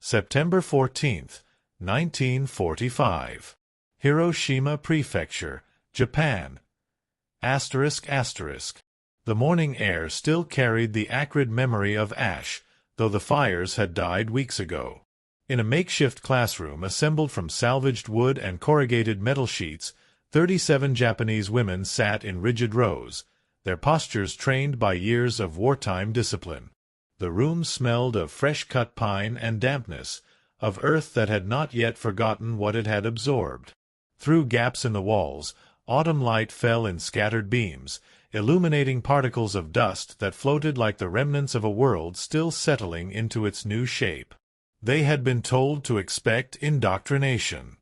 September 14, 1945. Hiroshima Prefecture, Japan. ****. The morning air still carried the acrid memory of ash, though the fires had died weeks ago. In a makeshift classroom assembled from salvaged wood and corrugated metal sheets, 37 Japanese women sat in rigid rows, their postures trained by years of wartime discipline. The room smelled of fresh-cut pine and dampness, of earth that had not yet forgotten what it had absorbed. Through gaps in the walls, autumn light fell in scattered beams, illuminating particles of dust that floated like the remnants of a world still settling into its new shape. They had been told to expect indoctrination.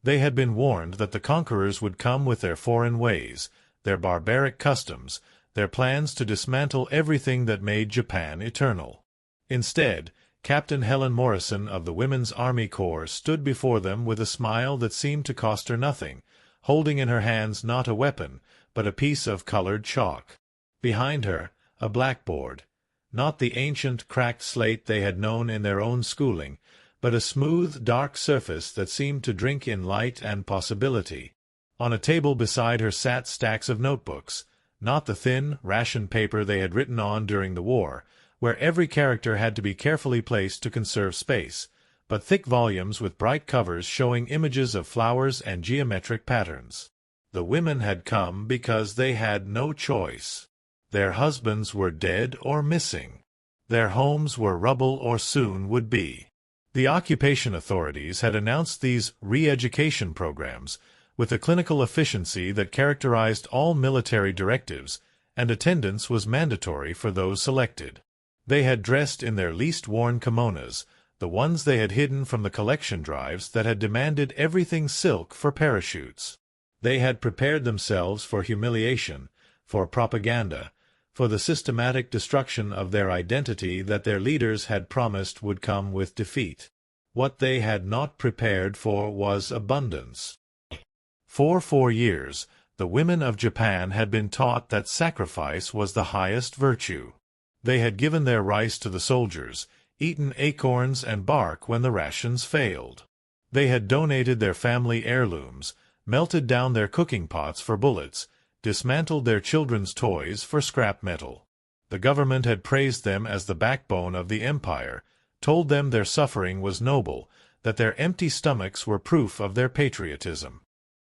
They had been warned that the conquerors would come with their foreign ways, their barbaric customs, their plans to dismantle everything that made Japan eternal. Instead, Captain Morrison of the Women's Army Corps stood before them with a smile that seemed to cost her nothing, holding in her hands not a weapon, but a piece of colored chalk. Behind her, a blackboard, not the ancient cracked slate they had known in their own schooling, but a smooth, dark surface that seemed to drink in light and possibility. On a table beside her sat stacks of notebooks, not the thin, ration paper they had written on during the war, where every character had to be carefully placed to conserve space, but thick volumes with bright covers showing images of flowers and geometric patterns. The women had come because they had no choice. Their husbands were dead or missing. Their homes were rubble or soon would be. The occupation authorities had announced these re-education programs with a clinical efficiency that characterized all military directives, and attendance was mandatory for those selected. They had dressed in their least worn kimonos, the ones they had hidden from the collection drives that had demanded everything silk for parachutes. They had prepared themselves for humiliation, for propaganda, for the systematic destruction of their identity that their leaders had promised would come with defeat. What they had not prepared for was abundance. For 4 years, the women of Japan had been taught that sacrifice was the highest virtue. They had given their rice to the soldiers, eaten acorns and bark when the rations failed. They had donated their family heirlooms, melted down their cooking pots for bullets, dismantled their children's toys for scrap metal. The government had praised them as the backbone of the empire, told them their suffering was noble, that their empty stomachs were proof of their patriotism.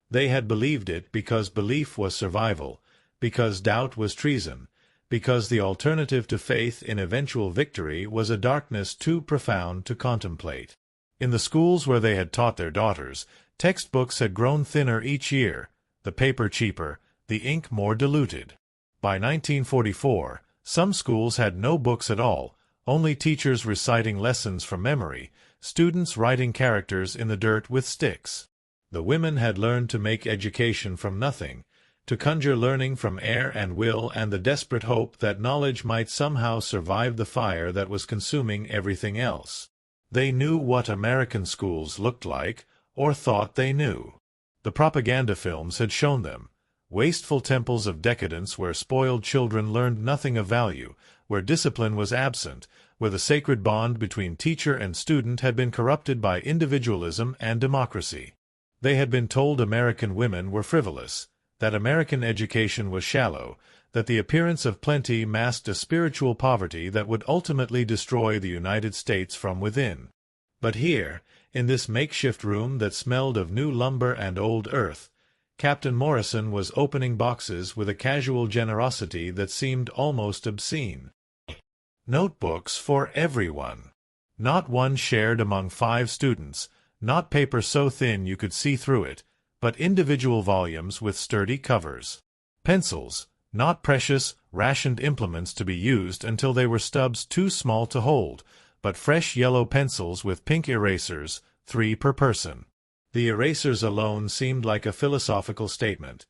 They had believed it because belief was survival, because doubt was treason, because the alternative to faith in eventual victory was a darkness too profound to contemplate. In the schools where they had taught their daughters, textbooks had grown thinner each year, the paper cheaper, the ink more diluted. By 1944, some schools had no books at all, only teachers reciting lessons from memory, students writing characters in the dirt with sticks. The women had learned to make education from nothing, to conjure learning from air and will and the desperate hope that knowledge might somehow survive the fire that was consuming everything else. They knew what American schools looked like, or thought they knew. The propaganda films had shown them. Wasteful temples of decadence where spoiled children learned nothing of value, where discipline was absent, where the sacred bond between teacher and student had been corrupted by individualism and democracy. They had been told American women were frivolous, that American education was shallow, that the appearance of plenty masked a spiritual poverty that would ultimately destroy the United States from within. But here, in this makeshift room that smelled of new lumber and old earth, Captain Morrison was opening boxes with a casual generosity that seemed almost obscene. Notebooks for everyone. Not one shared among 5 students, not paper so thin you could see through it, but individual volumes with sturdy covers. Pencils, not precious, rationed implements to be used until they were stubs too small to hold, but fresh yellow pencils with pink erasers, 3 per person. The erasers alone seemed like a philosophical statement.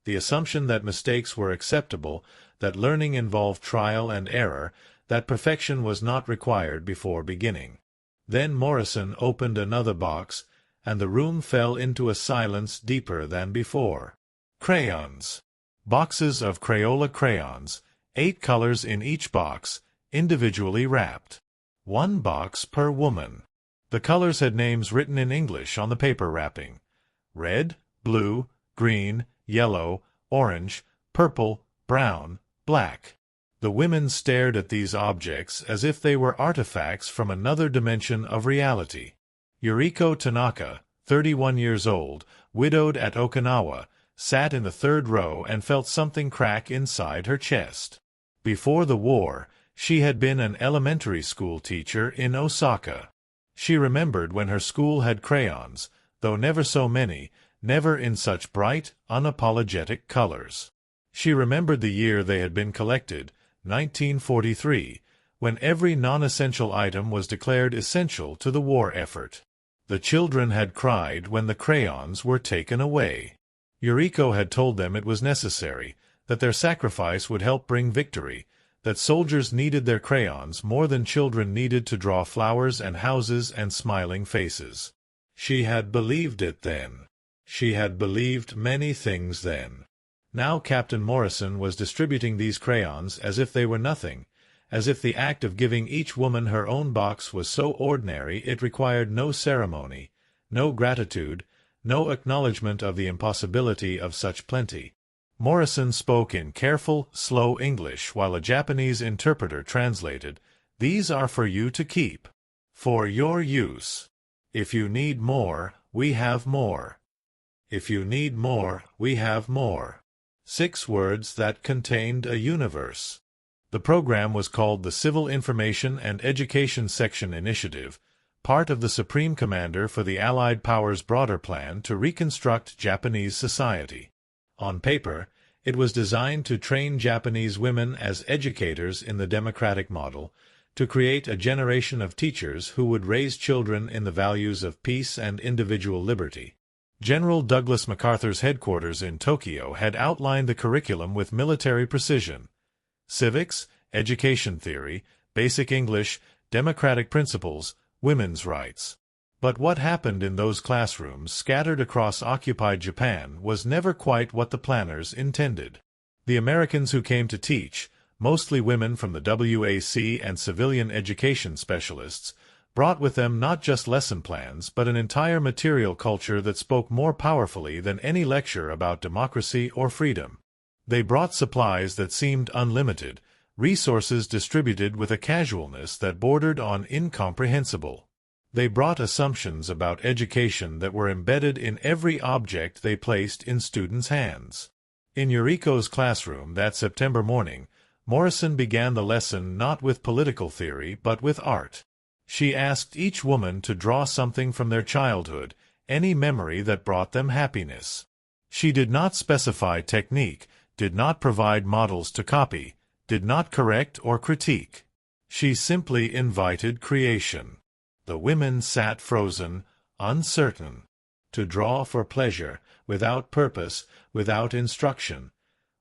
The assumption that mistakes were acceptable, that learning involved trial and error, that perfection was not required before beginning. Then Morrison opened another box, and the room fell into a silence deeper than before. Crayons. Boxes of Crayola crayons, 8 colors in each box, individually wrapped. 1 box per woman. The colors had names written in English on the paper wrapping: red, blue, green, yellow, orange, purple, brown, black. The women stared at these objects as if they were artifacts from another dimension of reality. Yuriko Tanaka, 31 years old, widowed at Okinawa, sat in the third row and felt something crack inside her chest. Before the war, she had been an elementary school teacher in Osaka. She remembered when her school had crayons, though never so many, never in such bright, unapologetic colors. She remembered the year they had been collected, 1943, when every non-essential item was declared essential to the war effort. The children had cried when the crayons were taken away. Yuriko had told them it was necessary, that their sacrifice would help bring victory, that soldiers needed their crayons more than children needed to draw flowers and houses and smiling faces. She had believed it then. She had believed many things then. Now Captain Morrison was distributing these crayons as if they were nothing, as if the act of giving each woman her own box was so ordinary it required no ceremony, no gratitude, no acknowledgment of the impossibility of such plenty. Morrison spoke in careful, slow English while a Japanese interpreter translated, "These are for you to keep. For your use. If you need more, we have more. If you need more, we have more." 6 words that contained a universe. The program was called the Civil Information and Education Section Initiative, part of the Supreme Commander for the Allied Powers' broader plan to reconstruct Japanese society. On paper, it was designed to train Japanese women as educators in the democratic model, to create a generation of teachers who would raise children in the values of peace and individual liberty. General Douglas MacArthur's headquarters in Tokyo had outlined the curriculum with military precision: civics, education theory, basic English, democratic principles, women's rights. But what happened in those classrooms scattered across occupied Japan was never quite what the planners intended. The Americans who came to teach, mostly women from the WAC and civilian education specialists, brought with them not just lesson plans but an entire material culture that spoke more powerfully than any lecture about democracy or freedom. They brought supplies that seemed unlimited, resources distributed with a casualness that bordered on incomprehensible. They brought assumptions about education that were embedded in every object they placed in students' hands. In Yuriko's classroom that September morning, Morrison began the lesson not with political theory but with art. She asked each woman to draw something from their childhood, any memory that brought them happiness. She did not specify technique, did not provide models to copy, did not correct or critique. She simply invited creation. The women sat frozen, uncertain. To draw for pleasure, without purpose, without instruction.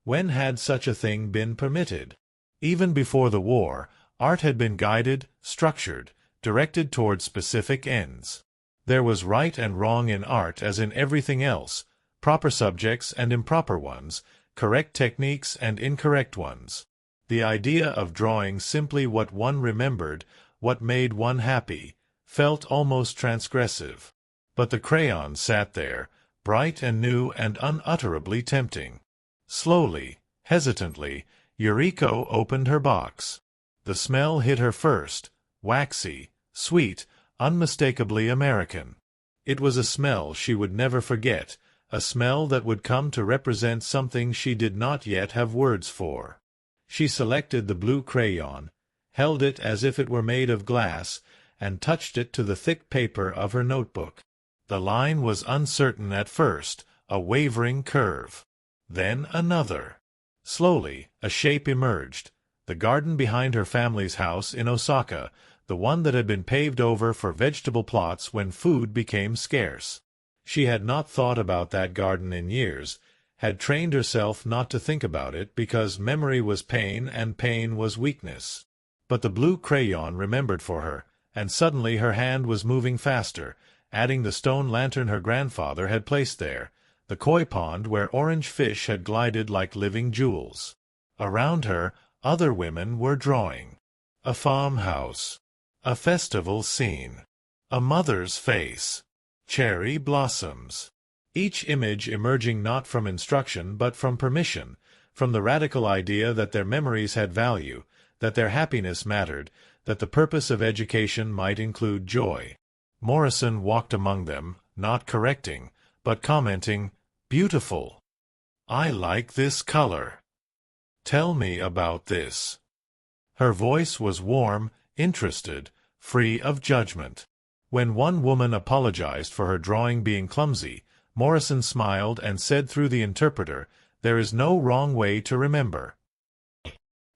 When had such a thing been permitted? Even before the war, art had been guided, structured, directed toward specific ends. There was right and wrong in art as in everything else, proper subjects and improper ones, correct techniques and incorrect ones. The idea of drawing simply what one remembered, what made one happy, felt almost transgressive. But the crayon sat there, bright and new and unutterably tempting. Slowly, hesitantly, Yuriko opened her box. The smell hit her first, waxy, sweet, unmistakably American. It was a smell she would never forget, a smell that would come to represent something she did not yet have words for. She selected the blue crayon, held it as if it were made of glass, and touched it to the thick paper of her notebook. The line was uncertain at first, a wavering curve. Then another. Slowly, a shape emerged. The garden behind her family's house in Osaka, the one that had been paved over for vegetable plots when food became scarce. She had not thought about that garden in years, had trained herself not to think about it because memory was pain and pain was weakness. But the blue crayon remembered for her, and suddenly her hand was moving faster, adding the stone lantern her grandfather had placed there, the koi pond where orange fish had glided like living jewels. Around her, other women were drawing. A farmhouse. A festival scene. A mother's face. Cherry blossoms. Each image emerging not from instruction but from permission, from the radical idea that their memories had value, that their happiness mattered, that the purpose of education might include joy. Morrison walked among them, not correcting, but commenting, "Beautiful. I like this color. Tell me about this." Her voice was warm, interested, free of judgment. When one woman apologized for her drawing being clumsy, Morrison smiled and said through the interpreter, "There is no wrong way to remember."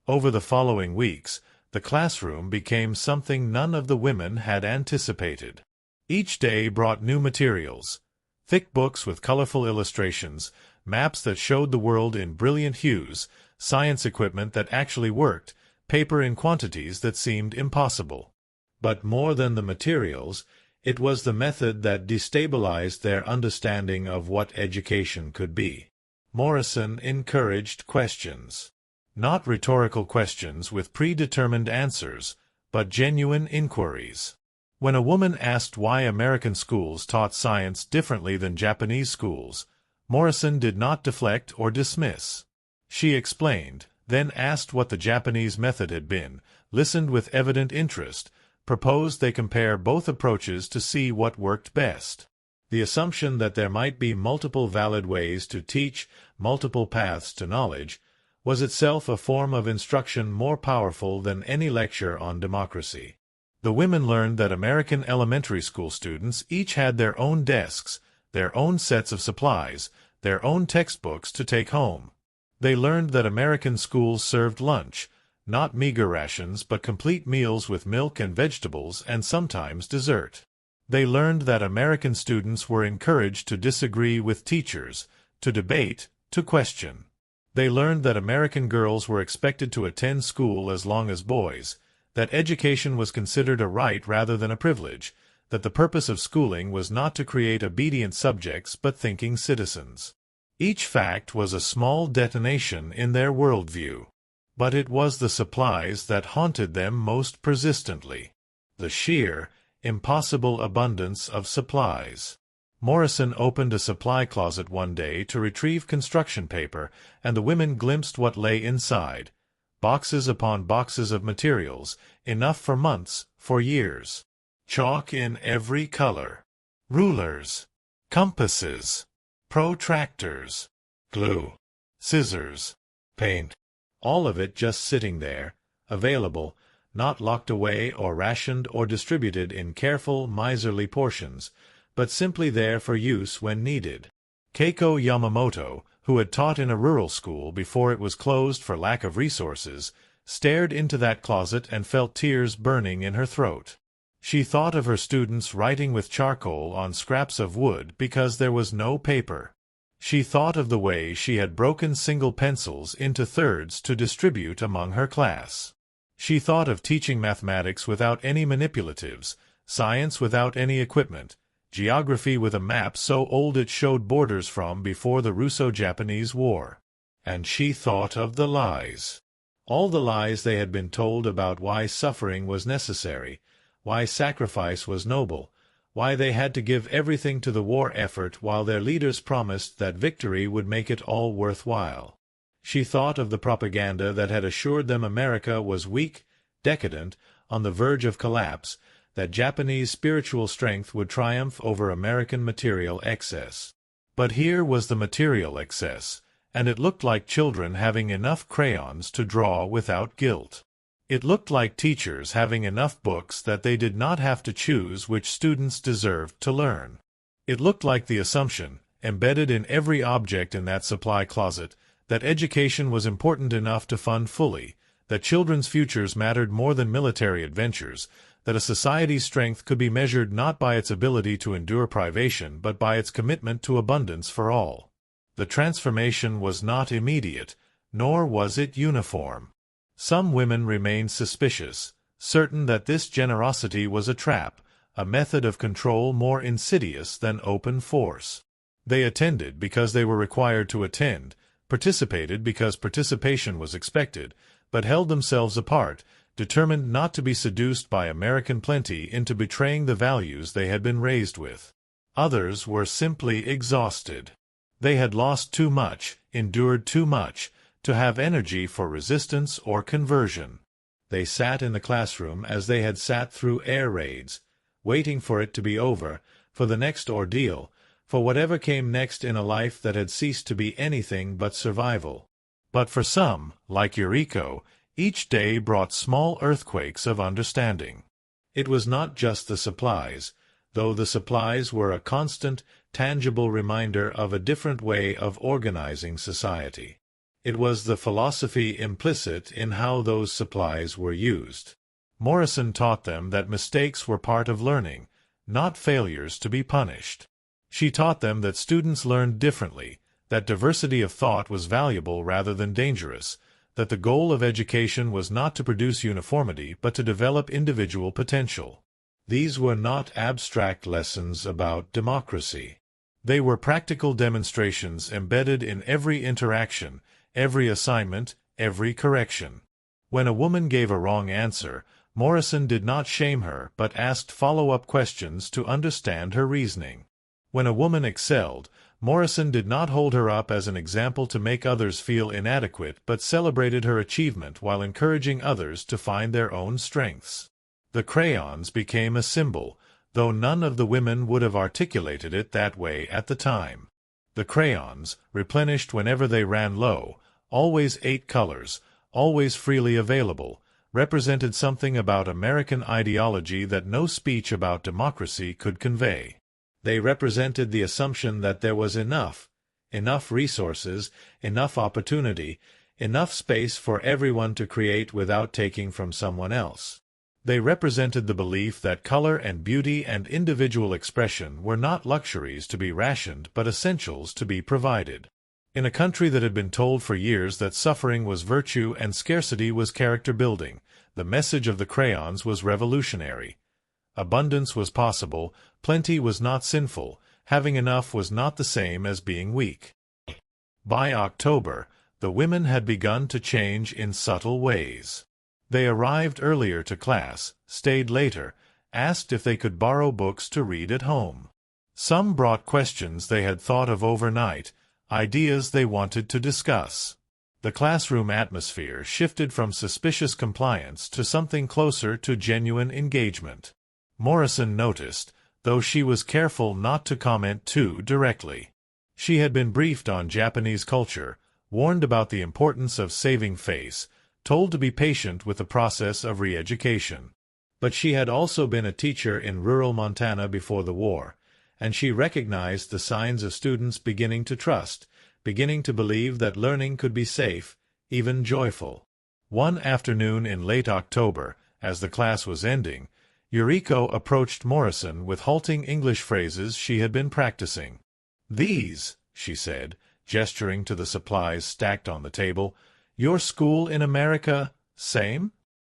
Over the following weeks, the classroom became something none of the women had anticipated. Each day brought new materials. Thick books with colorful illustrations, maps that showed the world in brilliant hues, science equipment that actually worked, paper in quantities that seemed impossible. But more than the materials, it was the method that destabilized their understanding of what education could be. Morrison encouraged questions. Not rhetorical questions with predetermined answers, but genuine inquiries. When a woman asked why American schools taught science differently than Japanese schools, Morrison did not deflect or dismiss. She explained, then asked what the Japanese method had been, listened with evident interest, proposed they compare both approaches to see what worked best. The assumption that there might be multiple valid ways to teach, multiple paths to knowledge, was itself a form of instruction more powerful than any lecture on democracy. The women learned that American elementary school students each had their own desks, their own sets of supplies, their own textbooks to take home. They learned that American schools served lunch, not meager rations but complete meals with milk and vegetables and sometimes dessert. They learned that American students were encouraged to disagree with teachers, to debate, to question. They learned that American girls were expected to attend school as long as boys, that education was considered a right rather than a privilege, that the purpose of schooling was not to create obedient subjects but thinking citizens. Each fact was a small detonation in their worldview. But it was the supplies that haunted them most persistently. The sheer, impossible abundance of supplies. Morrison opened a supply closet one day to retrieve construction paper, and the women glimpsed what lay inside. Boxes upon boxes of materials, enough for months, for years. Chalk in every color. Rulers. Compasses. Protractors. Glue. Scissors. Paint. All of it just sitting there, available, not locked away or rationed or distributed in careful, miserly portions, but simply there for use when needed. Keiko Yamamoto, who had taught in a rural school before it was closed for lack of resources, stared into that closet and felt tears burning in her throat. She thought of her students writing with charcoal on scraps of wood because there was no paper. She thought of the way she had broken single pencils into thirds to distribute among her class. She thought of teaching mathematics without any manipulatives, science without any equipment, geography with a map so old it showed borders from before the Russo-Japanese War. And she thought of the lies. All the lies they had been told about why suffering was necessary, why sacrifice was noble, why they had to give everything to the war effort while their leaders promised that victory would make it all worthwhile. She thought of the propaganda that had assured them America was weak, decadent, on the verge of collapse, that Japanese spiritual strength would triumph over American material excess. But here was the material excess, and it looked like children having enough crayons to draw without guilt. It looked like teachers having enough books that they did not have to choose which students deserved to learn. It looked like the assumption, embedded in every object in that supply closet, that education was important enough to fund fully, that children's futures mattered more than military adventures, that a society's strength could be measured not by its ability to endure privation but by its commitment to abundance for all. The transformation was not immediate, nor was it uniform. Some women remained suspicious, certain that this generosity was a trap, a method of control more insidious than open force. They attended because they were required to attend, participated because participation was expected, but held themselves apart, determined not to be seduced by American plenty into betraying the values they had been raised with. Others were simply exhausted. They had lost too much, endured too much, to have energy for resistance or conversion. They sat in the classroom as they had sat through air raids, waiting for it to be over, for the next ordeal, for whatever came next in a life that had ceased to be anything but survival. But for some, like Yuriko, each day brought small earthquakes of understanding. It was not just the supplies, though the supplies were a constant, tangible reminder of a different way of organizing society. It was the philosophy implicit in how those supplies were used. Morrison taught them that mistakes were part of learning, not failures to be punished. She taught them that students learned differently, that diversity of thought was valuable rather than dangerous, that the goal of education was not to produce uniformity but to develop individual potential. These were not abstract lessons about democracy. They were practical demonstrations embedded in every interaction, every assignment, every correction. When a woman gave a wrong answer, Morrison did not shame her but asked follow-up questions to understand her reasoning. When a woman excelled, Morrison did not hold her up as an example to make others feel inadequate but celebrated her achievement while encouraging others to find their own strengths. The crayons became a symbol, though none of the women would have articulated it that way at the time. The crayons, replenished whenever they ran low, always 8 colors, always freely available, represented something about American ideology that no speech about democracy could convey. They represented the assumption that there was enough resources, enough opportunity, enough space for everyone to create without taking from someone else. They represented the belief that color and beauty and individual expression were not luxuries to be rationed but essentials to be provided. In a country that had been told for years that suffering was virtue and scarcity was character building, the message of the crayons was revolutionary. Abundance was possible, plenty was not sinful, having enough was not the same as being weak. By October, the women had begun to change in subtle ways. They arrived earlier to class, stayed later, asked if they could borrow books to read at home. Some brought questions they had thought of overnight, ideas they wanted to discuss. The classroom atmosphere shifted from suspicious compliance to something closer to genuine engagement. Morrison noticed, though she was careful not to comment too directly. She had been briefed on Japanese culture, warned about the importance of saving face, told to be patient with the process of re-education. But she had also been a teacher in rural Montana before the war, and she recognized the signs of students beginning to trust, beginning to believe that learning could be safe, even joyful. One afternoon in late October, as the class was ending, Yuriko approached Morrison with halting English phrases she had been practicing. "These," she said, gesturing to the supplies stacked on the table, "your school in America, same?"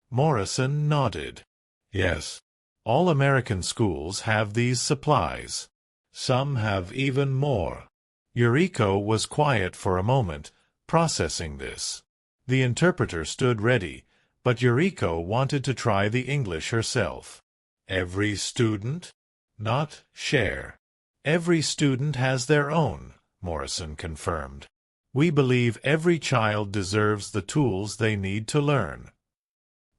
Morrison nodded. "Yes. All American schools have these supplies. Some have even more." Yuriko was quiet for a moment, processing this. The interpreter stood ready, but Yuriko wanted to try the English herself. "Every student?" "Not share. Every student has their own," Morrison confirmed. "We believe every child deserves the tools they need to learn."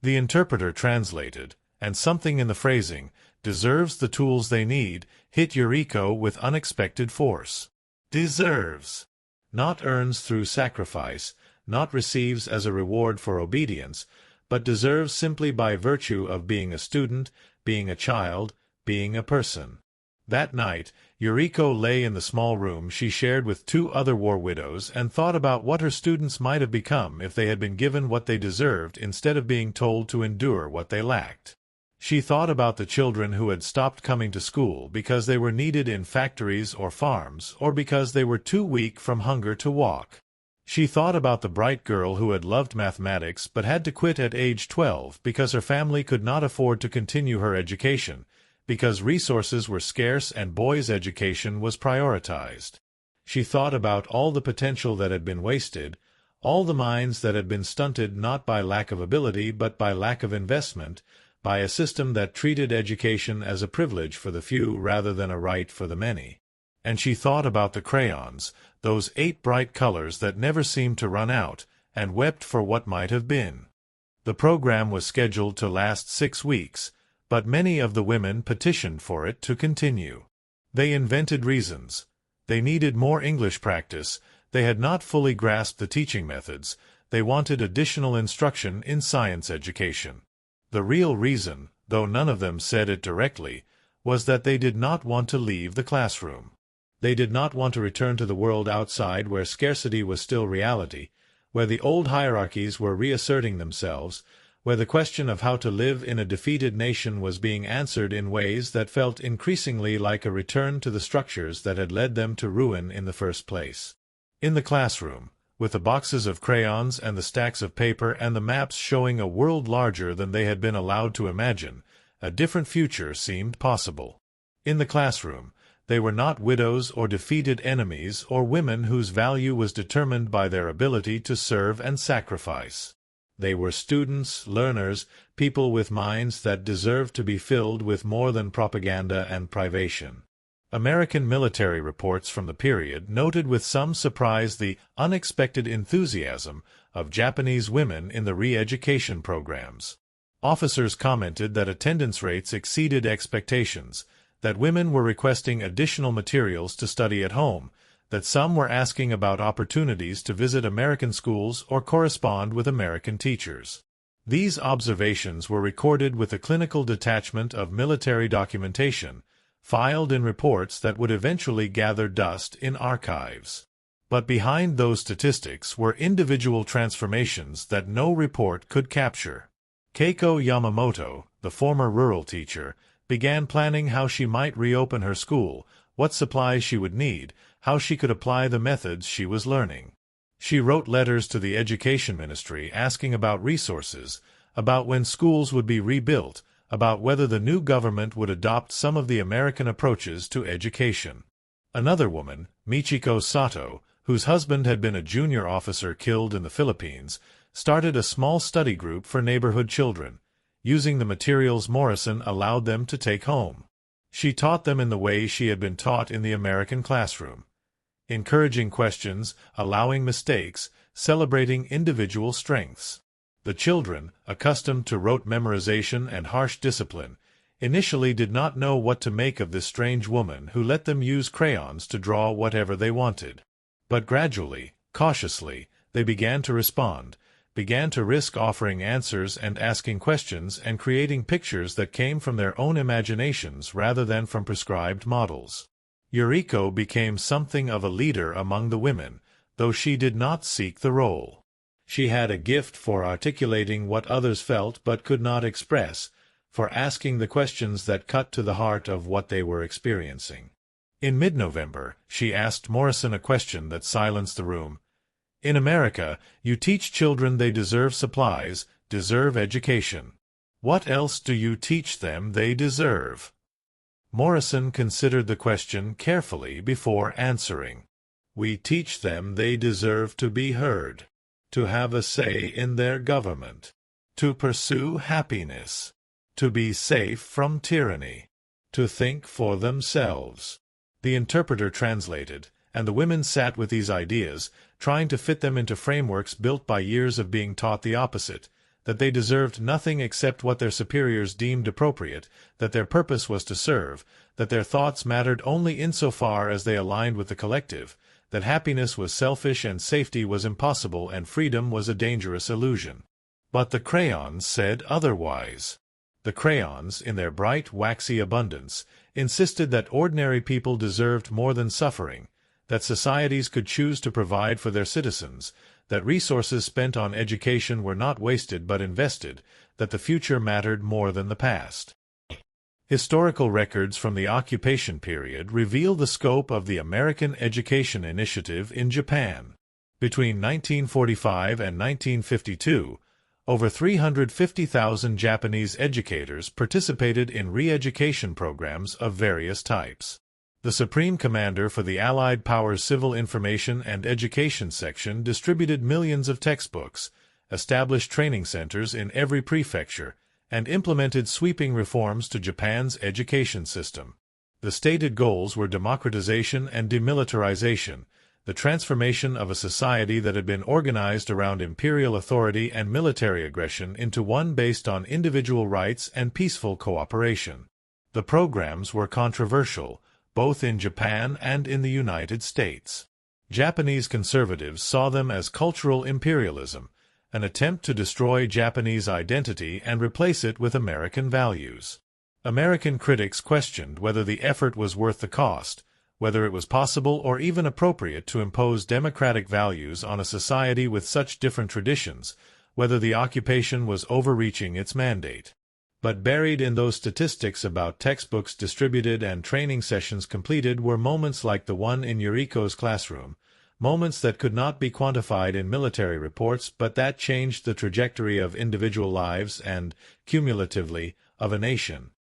The interpreter translated, and something in the phrasing, "deserves the tools they need," hit Yuriko with unexpected force. Deserves. Not earns through sacrifice, not receives as a reward for obedience, but deserves simply by virtue of being a student, being a child, being a person. That night, Yuriko lay in the small room she shared with 2 other war widows and thought about what her students might have become if they had been given what they deserved instead of being told to endure what they lacked. She thought about the children who had stopped coming to school because they were needed in factories or farms or because they were too weak from hunger to walk. She thought about the bright girl who had loved mathematics but had to quit at age 12 because her family could not afford to continue her education, because resources were scarce and boys' education was prioritized. She thought about all the potential that had been wasted, All the minds that had been stunted not by lack of ability but by lack of investment, by a system that treated education as a privilege for the few rather than a right for the many. And she thought about the crayons, those 8 bright colors that never seemed to run out, and wept for what might have been. The program was scheduled to last 6 weeks, but many of the women petitioned for it to continue. They invented reasons. They needed more English practice, they had not fully grasped the teaching methods, they wanted additional instruction in science education. The real reason, though none of them said it directly, was that they did not want to leave the classroom. They did not want to return to the world outside where scarcity was still reality, where the old hierarchies were reasserting themselves, where the question of how to live in a defeated nation was being answered in ways that felt increasingly like a return to the structures that had led them to ruin in the first place. In the classroom, with the boxes of crayons and the stacks of paper and the maps showing a world larger than they had been allowed to imagine, a different future seemed possible. In the classroom, they were not widows or defeated enemies or women whose value was determined by their ability to serve and sacrifice. They were students, learners, people with minds that deserved to be filled with more than propaganda and privation. American military reports from the period noted with some surprise the unexpected enthusiasm of Japanese women in the re-education programs. Officers commented that attendance rates exceeded expectations, that women were requesting additional materials to study at home, that some were asking about opportunities to visit American schools or correspond with American teachers. These observations were recorded with a clinical detachment of military documentation, filed in reports that would eventually gather dust in archives. But behind those statistics were individual transformations that no report could capture. Keiko Yamamoto, the former rural teacher, began planning how she might reopen her school, what supplies she would need, how she could apply the methods she was learning. She wrote letters to the Education Ministry asking about resources, about when schools would be rebuilt, about whether the new government would adopt some of the American approaches to education. Another woman, Michiko Sato, whose husband had been a junior officer killed in the Philippines, started a small study group for neighborhood children, using the materials Morrison allowed them to take home. She taught them in the way she had been taught in the American classroom, encouraging questions, allowing mistakes, celebrating individual strengths. The children, accustomed to rote memorization and harsh discipline, initially did not know what to make of this strange woman who let them use crayons to draw whatever they wanted. But gradually, cautiously, they began to respond, began to risk offering answers and asking questions and creating pictures that came from their own imaginations rather than from prescribed models. Yuriko became something of a leader among the women, though she did not seek the role. She had a gift for articulating what others felt but could not express, for asking the questions that cut to the heart of what they were experiencing. In mid-November, she asked Morrison a question that silenced the room. In America, you teach children they deserve supplies, deserve education. What else do you teach them they deserve? Morrison considered the question carefully before answering. We teach them they deserve to be heard, to have a say in their government, to pursue happiness, to be safe from tyranny, to think for themselves. The interpreter translated, and the women sat with these ideas, trying to fit them into frameworks built by years of being taught the opposite, that they deserved nothing except what their superiors deemed appropriate, that their purpose was to serve, that their thoughts mattered only insofar as they aligned with the collective, that happiness was selfish and safety was impossible and freedom was a dangerous illusion. But the crayons said otherwise. The crayons, in their bright, waxy abundance, insisted that ordinary people deserved more than suffering, that societies could choose to provide for their citizens, that resources spent on education were not wasted but invested, that the future mattered more than the past. Historical records from the occupation period reveal the scope of the American Education Initiative in Japan. Between 1945 and 1952, over 350,000 Japanese educators participated in re-education programs of various types. The Supreme Commander for the Allied Powers Civil Information and Education Section distributed millions of textbooks, established training centers in every prefecture, and implemented sweeping reforms to Japan's education system. The stated goals were democratization and demilitarization, the transformation of a society that had been organized around imperial authority and military aggression into one based on individual rights and peaceful cooperation. The programs were controversial, both in Japan and in the United States. Japanese conservatives saw them as cultural imperialism, an attempt to destroy Japanese identity and replace it with American values. American critics questioned whether the effort was worth the cost, whether it was possible or even appropriate to impose democratic values on a society with such different traditions, whether the occupation was overreaching its mandate. But buried in those statistics about textbooks distributed and training sessions completed were moments like the one in Yuriko's classroom, moments that could not be quantified in military reports but that changed the trajectory of individual lives and, cumulatively, of a nation.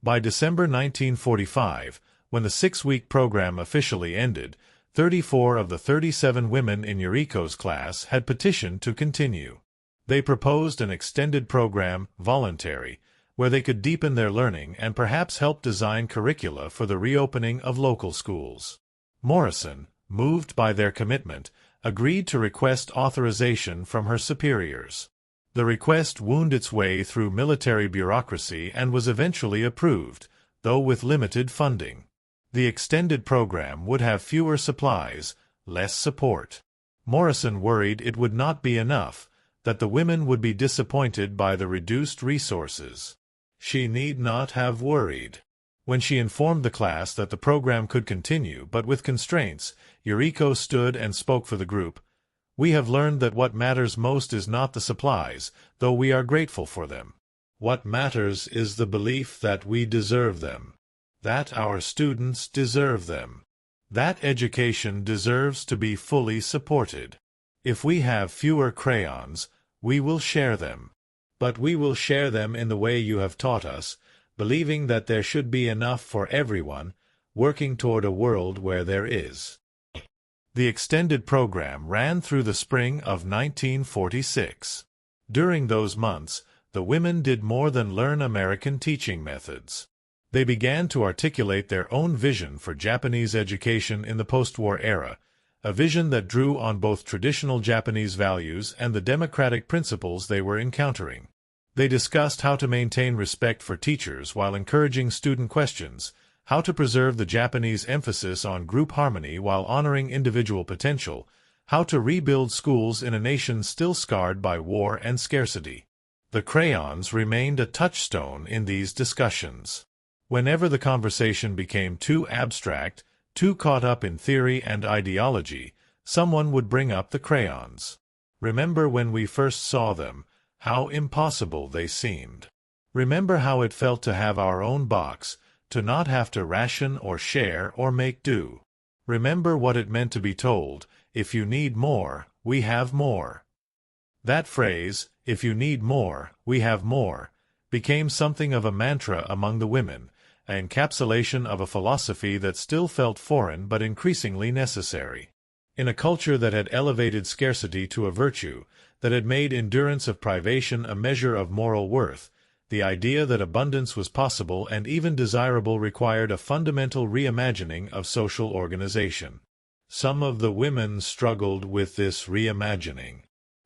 By December 1945, when the 6-week program officially ended, 34 of the 37 women in Yuriko's class had petitioned to continue. They proposed an extended program, voluntary, where they could deepen their learning and perhaps help design curricula for the reopening of local schools. Morrison, moved by their commitment, agreed to request authorization from her superiors. The request wound its way through military bureaucracy and was eventually approved, though with limited funding. The extended program would have fewer supplies, less support. Morrison worried it would not be enough, that the women would be disappointed by the reduced resources. She need not have worried. When she informed the class that the program could continue but with constraints, Yuriko stood and spoke for the group. "We have learned that what matters most is not the supplies, though we are grateful for them. What matters is the belief that we deserve them, that our students deserve them, that education deserves to be fully supported. If we have fewer crayons, we will share them. But we will share them in the way you have taught us, believing that there should be enough for everyone, working toward a world where there is." The extended program ran through the spring of 1946. During those months, the women did more than learn American teaching methods. They began to articulate their own vision for Japanese education in the post-war era, a vision that drew on both traditional Japanese values and the democratic principles they were encountering. They discussed how to maintain respect for teachers while encouraging student questions, how to preserve the Japanese emphasis on group harmony while honoring individual potential, how to rebuild schools in a nation still scarred by war and scarcity. The crayons remained a touchstone in these discussions. Whenever the conversation became too abstract, too caught up in theory and ideology, someone would bring up the crayons. "Remember when we first saw them, how impossible they seemed. Remember how it felt to have our own box, to not have to ration or share or make do. Remember what it meant to be told, 'If you need more, we have more.'" That phrase, "if you need more, we have more," became something of a mantra among the women, an encapsulation of a philosophy that still felt foreign but increasingly necessary. In a culture that had elevated scarcity to a virtue, that had made endurance of privation a measure of moral worth, the idea that abundance was possible and even desirable required a fundamental reimagining of social organization. Some of the women struggled with this reimagining.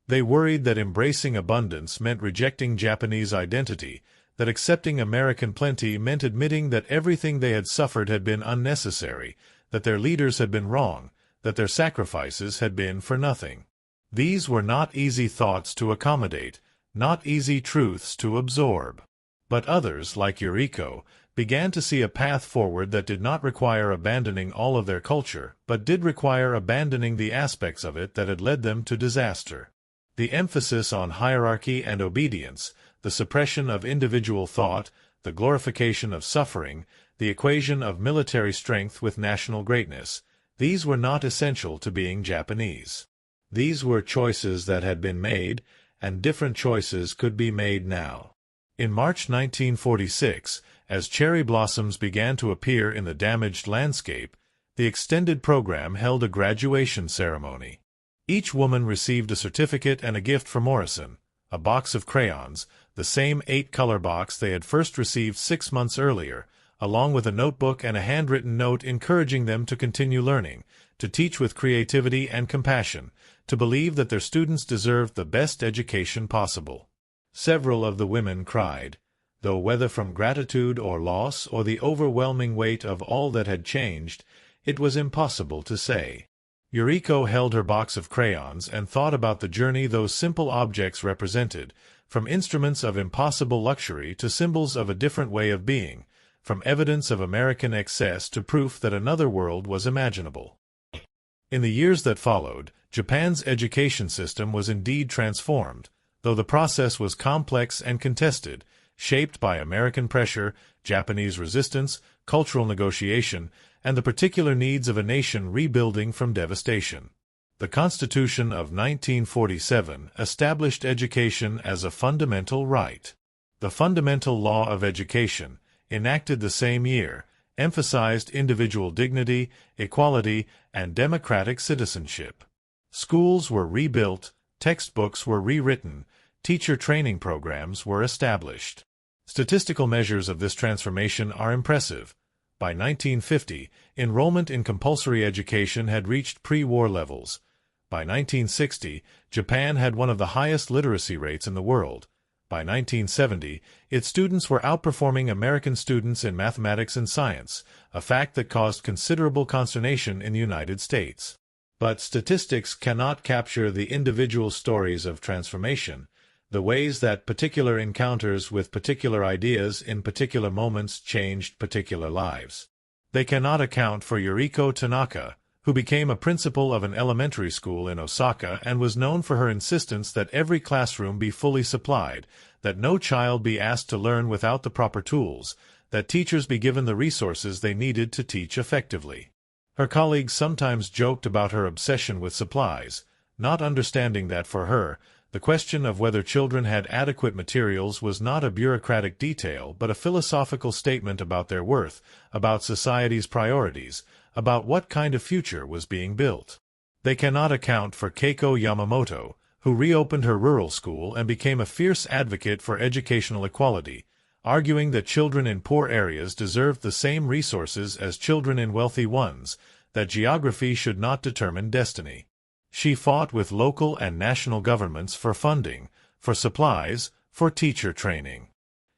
They worried that embracing abundance meant rejecting Japanese identity, that accepting American plenty meant admitting that everything they had suffered had been unnecessary, that their leaders had been wrong, that their sacrifices had been for nothing. These were not easy thoughts to accommodate, not easy truths to absorb. But others, like Yuriko, began to see a path forward that did not require abandoning all of their culture, but did require abandoning the aspects of it that had led them to disaster. The emphasis on hierarchy and obedience, the suppression of individual thought, the glorification of suffering, the equation of military strength with national greatness, these were not essential to being Japanese. These were choices that had been made, and different choices could be made now. In March 1946, as cherry blossoms began to appear in the damaged landscape, the extended program held a graduation ceremony. Each woman received a certificate and a gift from Morrison, a box of crayons, the same 8-color box they had first received 6 months earlier, along with a notebook and a handwritten note encouraging them to continue learning, to teach with creativity and compassion, to believe that their students deserved the best education possible. Several of the women cried, though whether from gratitude or loss or the overwhelming weight of all that had changed, it was impossible to say. Yuriko held her box of crayons and thought about the journey those simple objects represented, from instruments of impossible luxury to symbols of a different way of being, from evidence of American excess to proof that another world was imaginable. In the years that followed, Japan's education system was indeed transformed, though the process was complex and contested, shaped by American pressure, Japanese resistance, cultural negotiation, and the particular needs of a nation rebuilding from devastation. The Constitution of 1947 established education as a fundamental right. The Fundamental Law of Education, enacted the same year, emphasized individual dignity, equality, and democratic citizenship. Schools were rebuilt, textbooks were rewritten, teacher training programs were established. Statistical measures of this transformation are impressive. By 1950, enrollment in compulsory education had reached pre-war levels. By 1960, Japan had one of the highest literacy rates in the world. By 1970, its students were outperforming American students in mathematics and science, a fact that caused considerable consternation in the United States. But statistics cannot capture the individual stories of transformation, the ways that particular encounters with particular ideas in particular moments changed particular lives. They cannot account for Yuriko Tanaka, who became a principal of an elementary school in Osaka and was known for her insistence that every classroom be fully supplied, that no child be asked to learn without the proper tools, that teachers be given the resources they needed to teach effectively. Her colleagues sometimes joked about her obsession with supplies, not understanding that for her, the question of whether children had adequate materials was not a bureaucratic detail but a philosophical statement about their worth, about society's priorities, about what kind of future was being built. They cannot account for Keiko Yamamoto, who reopened her rural school and became a fierce advocate for educational equality, arguing that children in poor areas deserved the same resources as children in wealthy ones, that geography should not determine destiny. She fought with local and national governments for funding, for supplies, for teacher training.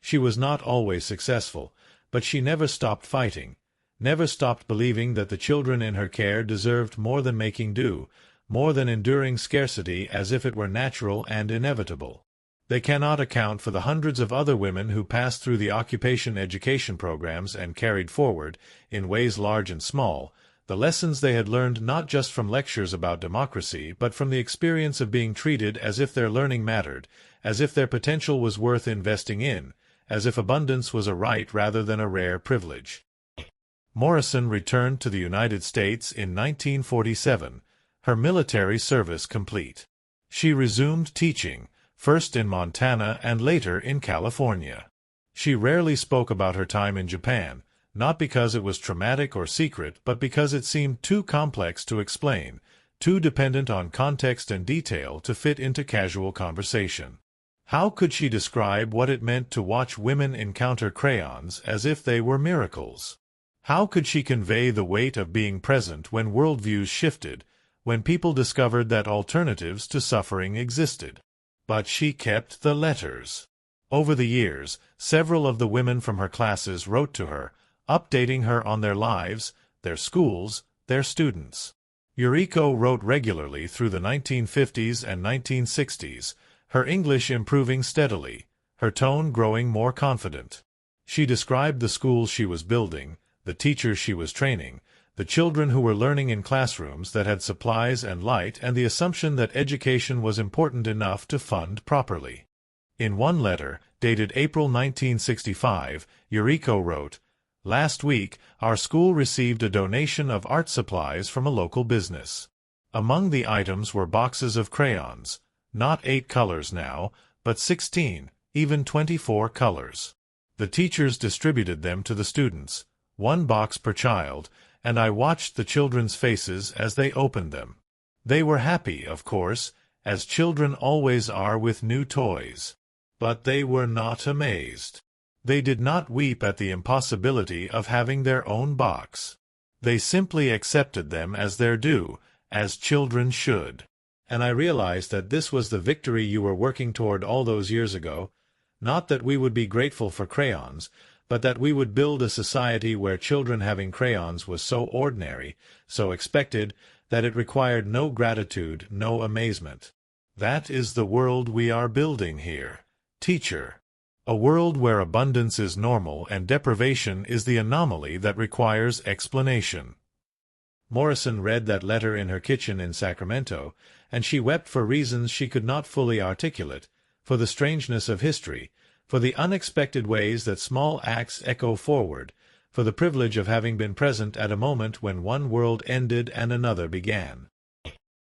She was not always successful, but she never stopped fighting, never stopped believing that the children in her care deserved more than making do, more than enduring scarcity as if it were natural and inevitable. They cannot account for the hundreds of other women who passed through the occupation education programs and carried forward, in ways large and small, the lessons they had learned not just from lectures about democracy but from the experience of being treated as if their learning mattered, as if their potential was worth investing in, as if abundance was a right rather than a rare privilege. Morrison returned to the United States in 1947, her military service complete. She resumed teaching, first in Montana and later in California. She rarely spoke about her time in Japan, not because it was traumatic or secret, but because it seemed too complex to explain, too dependent on context and detail to fit into casual conversation. How could she describe what it meant to watch women encounter crayons as if they were miracles? How could she convey the weight of being present when worldviews shifted, when people discovered that alternatives to suffering existed? But she kept the letters. Over the years, several of the women from her classes wrote to her, updating her on their lives, their schools, their students. Yuriko wrote regularly through the 1950s and 1960s, her English improving steadily, her tone growing more confident. She described the schools she was building, the teachers she was training, the children who were learning in classrooms that had supplies and light, and the assumption that education was important enough to fund properly. In one letter, dated April 1965, Yuriko wrote, "Last week, our school received a donation of art supplies from a local business. Among the items were boxes of crayons, not 8 colors now, but 16, even 24 colors. The teachers distributed them to the students, 1 box per child, and I watched the children's faces as they opened them. They were happy, of course, as children always are with new toys. But they were not amazed. They did not weep at the impossibility of having their own box. They simply accepted them as their due, as children should. And I realized that this was the victory you were working toward all those years ago. Not that we would be grateful for crayons, but that we would build a society where children having crayons was so ordinary, so expected, that it required no gratitude, no amazement. That is the world we are building here, teacher. A world where abundance is normal and deprivation is the anomaly that requires explanation. Morrison read that letter in her kitchen in Sacramento, and she wept for reasons she could not fully articulate, for the strangeness of history, for the unexpected ways that small acts echo forward, for the privilege of having been present at a moment when one world ended and another began.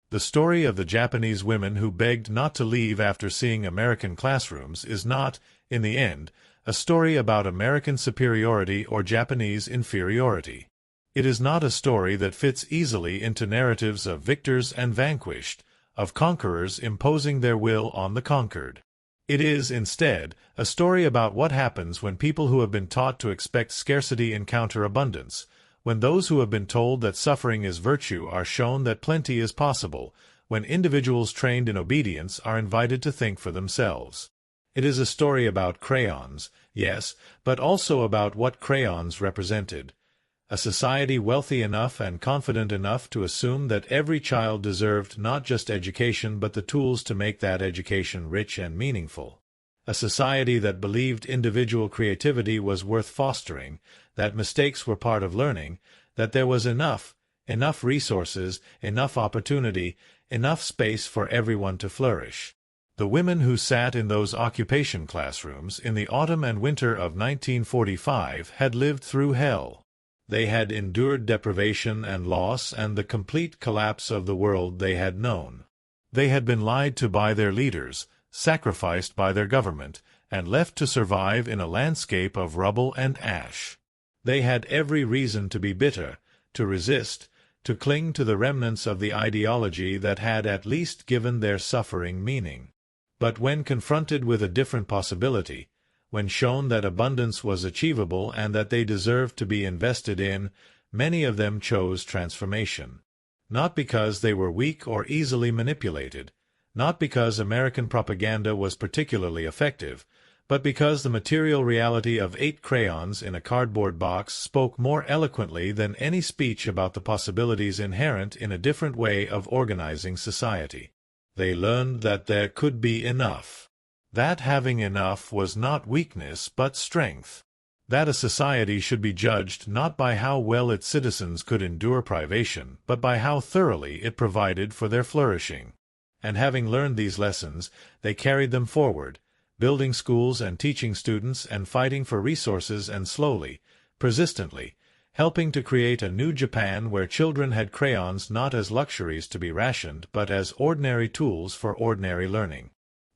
The story of the Japanese women who begged not to leave after seeing American classrooms is not, in the end, a story about American superiority or Japanese inferiority. It is not a story that fits easily into narratives of victors and vanquished, of conquerors imposing their will on the conquered. It is, instead, a story about what happens when people who have been taught to expect scarcity encounter abundance, when those who have been told that suffering is virtue are shown that plenty is possible, when individuals trained in obedience are invited to think for themselves. It is a story about crayons, yes, but also about what crayons represented. A society wealthy enough and confident enough to assume that every child deserved not just education but the tools to make that education rich and meaningful. A society that believed individual creativity was worth fostering, that mistakes were part of learning, that there was enough resources, enough opportunity, enough space for everyone to flourish. The women who sat in those occupation classrooms in the autumn and winter of 1945 had lived through hell. They had endured deprivation and loss and the complete collapse of the world they had known. They had been lied to by their leaders, sacrificed by their government, and left to survive in a landscape of rubble and ash. They had every reason to be bitter, to resist, to cling to the remnants of the ideology that had at least given their suffering meaning. But when confronted with a different possibility, when shown that abundance was achievable and that they deserved to be invested in, many of them chose transformation. Not because they were weak or easily manipulated, not because American propaganda was particularly effective, but because the material reality of 8 crayons in a cardboard box spoke more eloquently than any speech about the possibilities inherent in a different way of organizing society. They learned that there could be enough. That having enough was not weakness but strength. That a society should be judged not by how well its citizens could endure privation, but by how thoroughly it provided for their flourishing. And having learned these lessons, they carried them forward, building schools and teaching students and fighting for resources and slowly, persistently, helping to create a new Japan where children had crayons not as luxuries to be rationed but as ordinary tools for ordinary learning.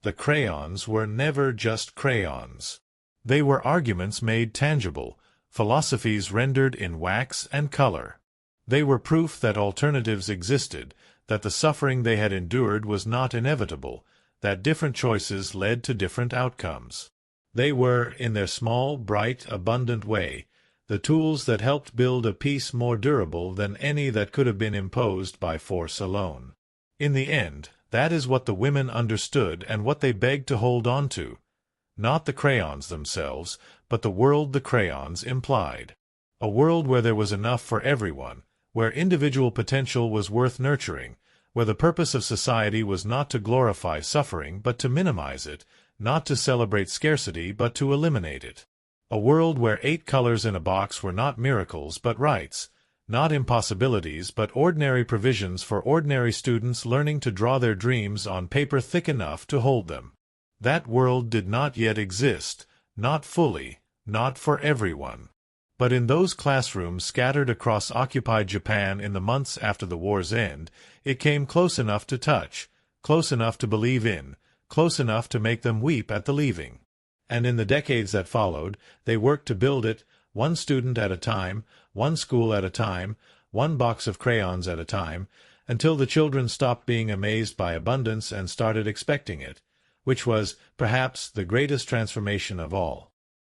The crayons were never just crayons. They were arguments made tangible, philosophies rendered in wax and color. They were proof that alternatives existed, that the suffering they had endured was not inevitable, that different choices led to different outcomes. They were, in their small, bright, abundant way, the tools that helped build a peace more durable than any that could have been imposed by force alone. In the end, that is what the women understood and what they begged to hold on to. Not the crayons themselves, but the world the crayons implied. A world where there was enough for everyone, where individual potential was worth nurturing, where the purpose of society was not to glorify suffering but to minimize it, not to celebrate scarcity but to eliminate it. A world where 8 colors in a box were not miracles but rights, not impossibilities but ordinary provisions for ordinary students learning to draw their dreams on paper thick enough to hold them. That world did not yet exist, not fully, not for everyone. But in those classrooms scattered across occupied Japan in the months after the war's end, it came close enough to touch, close enough to believe in, close enough to make them weep at the leaving. And in the decades that followed, they worked to build it, one student at a time, one school at a time, one box of crayons at a time, until the children stopped being amazed by abundance and started expecting it, which was, perhaps, the greatest transformation of all.